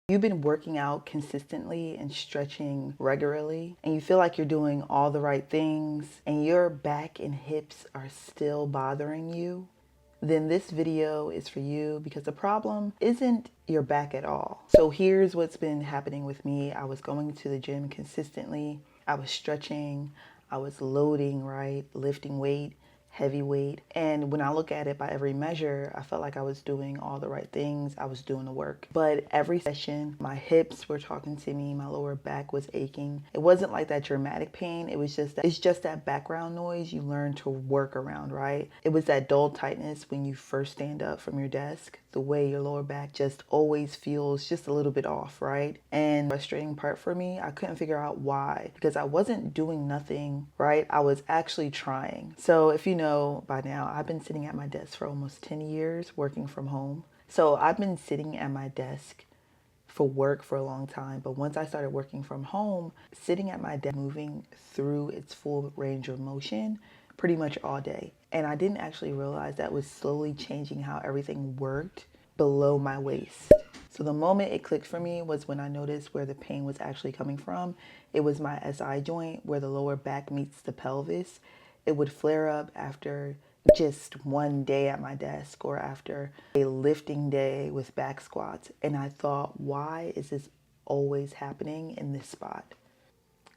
You've been working out consistently and stretching regularly, and you feel like you're doing all the right things, and your back and hips are still bothering you, then this video is for you, because the problem isn't your back at all. So here's what's been happening with me. I was going to the gym consistently. I was stretching. I was loading, right? Lifting weight, heavy weight. And when I look at it by every measure, I felt like I was doing all the right things. I was doing the work. But every session, my hips were talking to me. My lower back was aching. It wasn't like that dramatic pain. It was just that, it's just that background noise you learn to work around, right? It was that dull tightness when you first stand up from your desk. The way your lower back just always feels just a little bit off, right? And the frustrating part for me, I couldn't figure out why, because I wasn't doing nothing, right? I was actually trying. So if you know by now, I've been sitting at my desk for almost 10 years working from home. So I've been sitting at my desk for work for a long time. But once I started working from home, sitting at my desk, moving through its full range of motion pretty much all day. And I didn't actually realize that was slowly changing how everything worked below my waist. So the moment it clicked for me was when I noticed where the pain was actually coming from. It was my SI joint, where the lower back meets the pelvis. It would flare up after just one day at my desk or after a lifting day with back squats. And I thought, why is this always happening in this spot?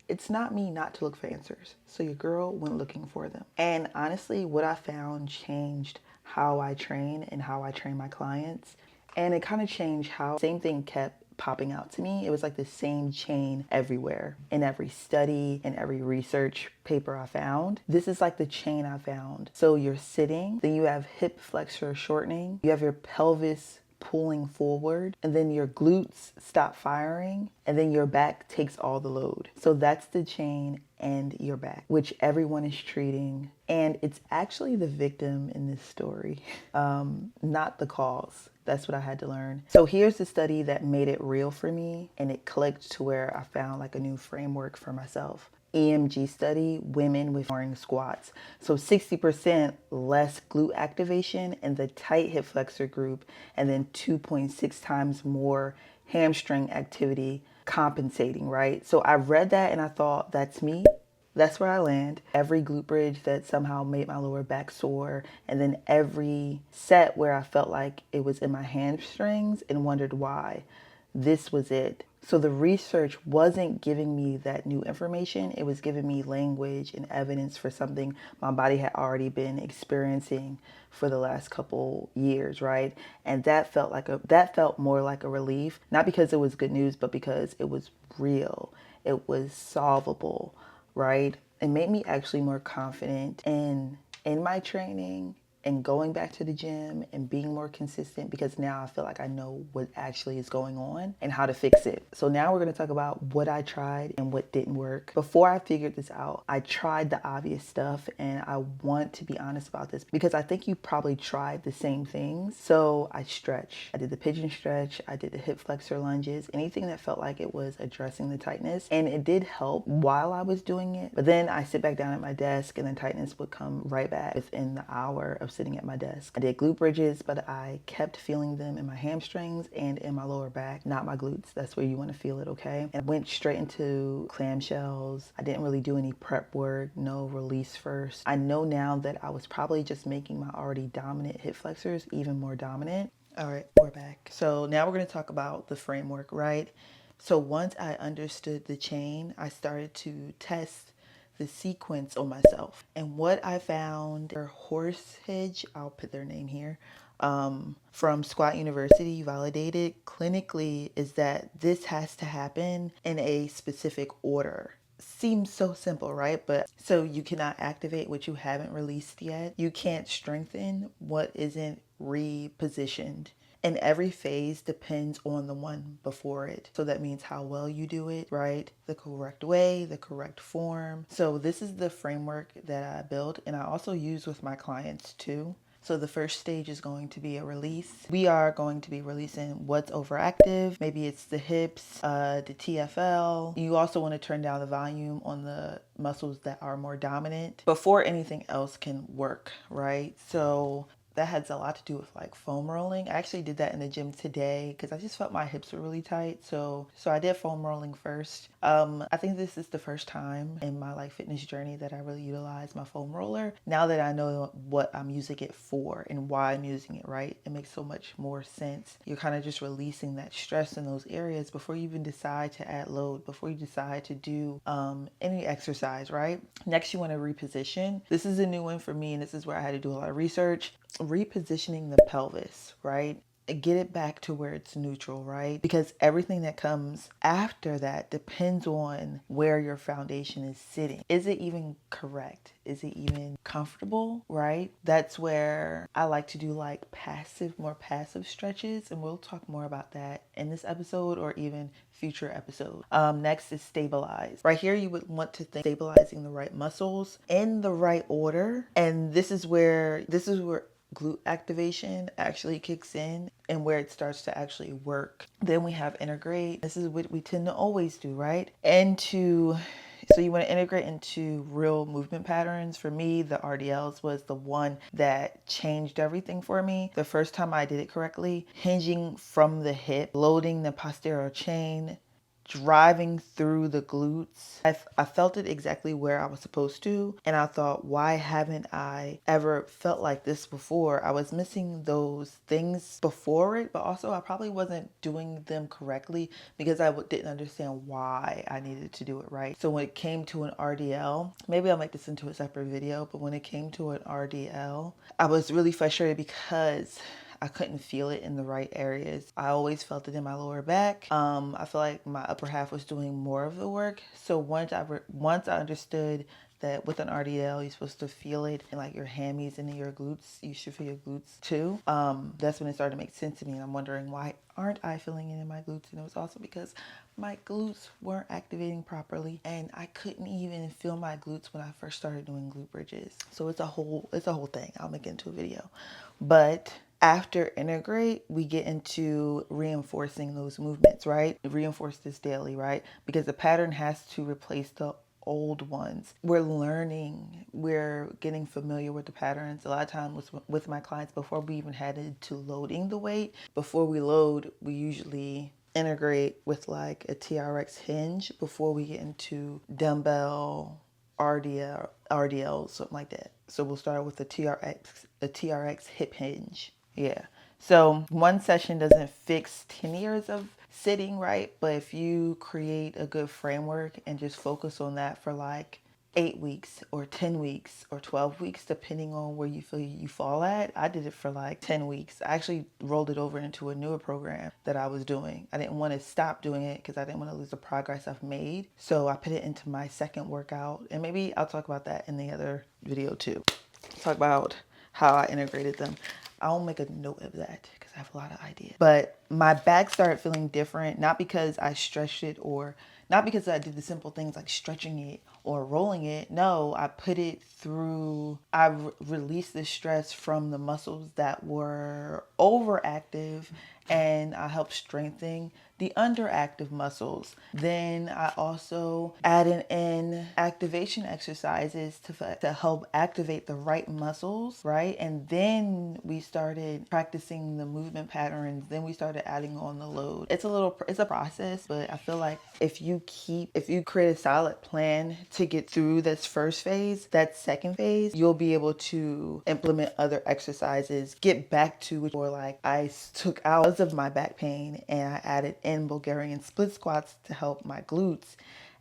It's not me not to look for answers. So your girl went looking for them. And honestly, what I found changed how I train and how I train my clients. And it kind of changed how same thing kept popping out to me. It was like the same chain everywhere, in every study and every research paper I found. This is like the chain I found. So you're sitting, then you have hip flexor shortening, you have your pelvis pulling forward, and then your glutes stop firing, and then your back takes all the load. So that's the chain and your back, which everyone is treating. And it's actually the victim in this story, not the cause. That's what I had to learn. So here's the study that made it real for me, and it clicked to where I found like a new framework for myself. EMG study, women with boring squats. So 60% less glute activation in the tight hip flexor group, and then 2.6 times more hamstring activity compensating, right? So I read that and I thought, that's me. That's where I land. Every glute bridge that somehow made my lower back sore, and then every set where I felt like it was in my hamstrings and wondered why. This was it. So the research wasn't giving me that new information. It was giving me language and evidence for something my body had already been experiencing for the last couple years, right? And that felt more like a relief, not because it was good news, but because it was real. It was solvable, right? It made me actually more confident in my training and going back to the gym and being more consistent, because now I feel like I know what actually is going on and how to fix it. So now we're going to talk about what I tried and what didn't work. Before I figured this out, I tried the obvious stuff, and I want to be honest about this because I think you probably tried the same things. So I stretched. I did the pigeon stretch. I did the hip flexor lunges, anything that felt like it was addressing the tightness. And it did help while I was doing it. But then I sit back down at my desk and the tightness would come right back within the hour of sitting at my desk. I did glute bridges, but I kept feeling them in my hamstrings and in my lower back, not my glutes. That's where you want to feel it, okay? And I went straight into clamshells. I didn't really do any prep work, no release first. I know now that I was probably just making my already dominant hip flexors even more dominant. All right, we're back. So now we're going to talk about the framework, right? So once I understood the chain, I started to test the sequence on myself. And what I found, Horsehedge, I'll put their name here, from Squat University, validated clinically, is that this has to happen in a specific order. Seems so simple, right? But so you cannot activate what you haven't released yet. You can't strengthen what isn't repositioned. And every phase depends on the one before it. So that means how well you do it, right? The correct way, the correct form. So this is the framework that I built, and I also use with my clients too. So the first stage is going to be a release. We are going to be releasing what's overactive. Maybe it's the hips, the TFL. You also want to turn down the volume on the muscles that are more dominant before anything else can work, right? So That has a lot to do with like foam rolling. I actually did that in the gym today because I just felt my hips were really tight. So I did foam rolling first. I think this is the first time in my like fitness journey that I really utilize my foam roller. Now that I know what I'm using it for and why I'm using it, right? It makes so much more sense. You're kind of just releasing that stress in those areas before you even decide to add load, before you decide to do any exercise, right? Next, you want to reposition. This is a new one for me, and this is where I had to do a lot of research. Repositioning the pelvis, right? Get it back to where it's neutral, right? Because everything that comes after that depends on where your foundation is sitting. Is it even correct? Is it even comfortable, right? That's where I like to do like more passive stretches, and we'll talk more about that in this episode or even future episodes. Next is stabilize. Right here, you would want to think stabilizing the right muscles in the right order, and this is where glute activation actually kicks in and where it starts to actually work. Then we have integrate. This is what we tend to always do, right? So you want to integrate into real movement patterns. For me, the RDLs was the one that changed everything for me. The first time I did it correctly, hinging from the hip, loading the posterior chain, driving through the glutes. I felt it exactly where I was supposed to. And I thought, why haven't I ever felt like this before? I was missing those things before it, but also I probably wasn't doing them correctly because I didn't understand why I needed to do it right. So when it came to an RDL, maybe I'll make this into a separate video, but when it came to an RDL, I was really frustrated because I couldn't feel it in the right areas. I always felt it in my lower back. I feel like my upper half was doing more of the work. So once I understood that with an RDL, you're supposed to feel it in like your hammies and in your glutes. You should feel your glutes too. That's when it started to make sense to me. And I'm wondering, why aren't I feeling it in my glutes? And it was also because my glutes weren't activating properly, and I couldn't even feel my glutes when I first started doing glute bridges. So it's a whole thing. I'll make it into a video. But after integrate, we get into reinforcing those movements, right? Reinforce this daily, right? Because the pattern has to replace the old ones. We're learning, we're getting familiar with the patterns. A lot of times with my clients, before we even headed to loading the weight, before we load, we usually integrate with like a TRX hinge before we get into dumbbell RDL, something like that. So we'll start with a TRX hip hinge. Yeah. So one session doesn't fix 10 years of sitting, right? But if you create a good framework and just focus on that for like 8 weeks or 10 weeks or 12 weeks, depending on where you feel you fall at. I did it for like 10 weeks. I actually rolled it over into a newer program that I was doing. I didn't want to stop doing it because I didn't want to lose the progress I've made. So I put it into my second workout, and maybe I'll talk about that in the other video too. Talk about how I integrated them. I'll make a note of that because I have a lot of ideas. But my back started feeling different, not because I stretched it or not because I did the simple things like stretching it or rolling it. No, I put it through, released the stress from the muscles that were overactive, and I helped strengthen the underactive muscles. Then I also added in activation exercises to help activate the right muscles, right? And then we started practicing the movement patterns. Then we started adding on the load. It's a process, but I feel like if you create a solid plan to get through this first phase, that second phase, you'll be able to implement other exercises, get back to which were like I took out of my back pain, and I added in Bulgarian split squats to help my glutes.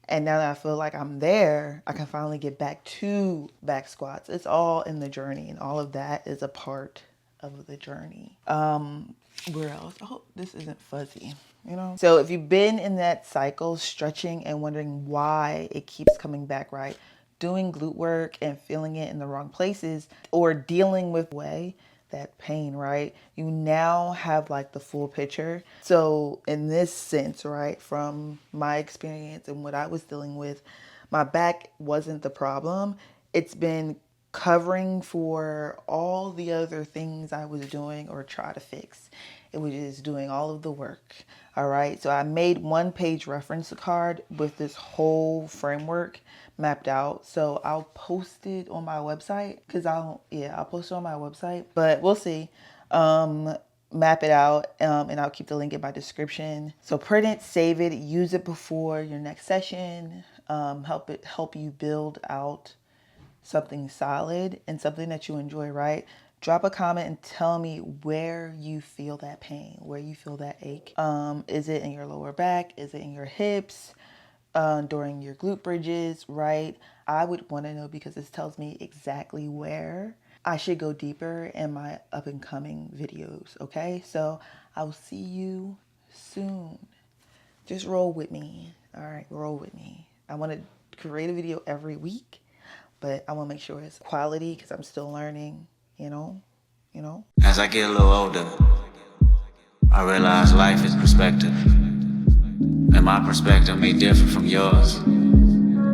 And now that I feel like I'm there, I can finally get back to back squats. It's all in the journey, and all of that is a part of the journey. Where else? I hope this isn't fuzzy, you know? So if you've been in that cycle, stretching and wondering why it keeps coming back, right? Doing glute work and feeling it in the wrong places, or dealing with that pain, right? You now have like the full picture. So in this sense, right, from my experience and what I was dealing with, my back wasn't the problem. It's been covering for all the other things I was doing or try to fix. which is doing all of the work. All right, so I made 1-page reference card with this whole framework mapped out. So I'll post it on my website I'll post it on my website, but we'll see. Map it out, and I'll keep the link in my description. So print it, save it, use it before your next session. Help you build out something solid and something that you enjoy, right? Drop a comment and tell me where you feel that pain, where you feel that ache. Is it in your lower back? Is it in your hips? During your glute bridges, right? I would want to know, because this tells me exactly where I should go deeper in my up and coming videos, okay? So I will see you soon. Just roll with me, all right? Roll with me. I want to create a video every week, but I want to make sure it's quality because I'm still learning, you know? As I get a little older, I realize life is perspective, and my perspective may differ from yours.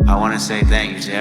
I want to say thank you to everyone.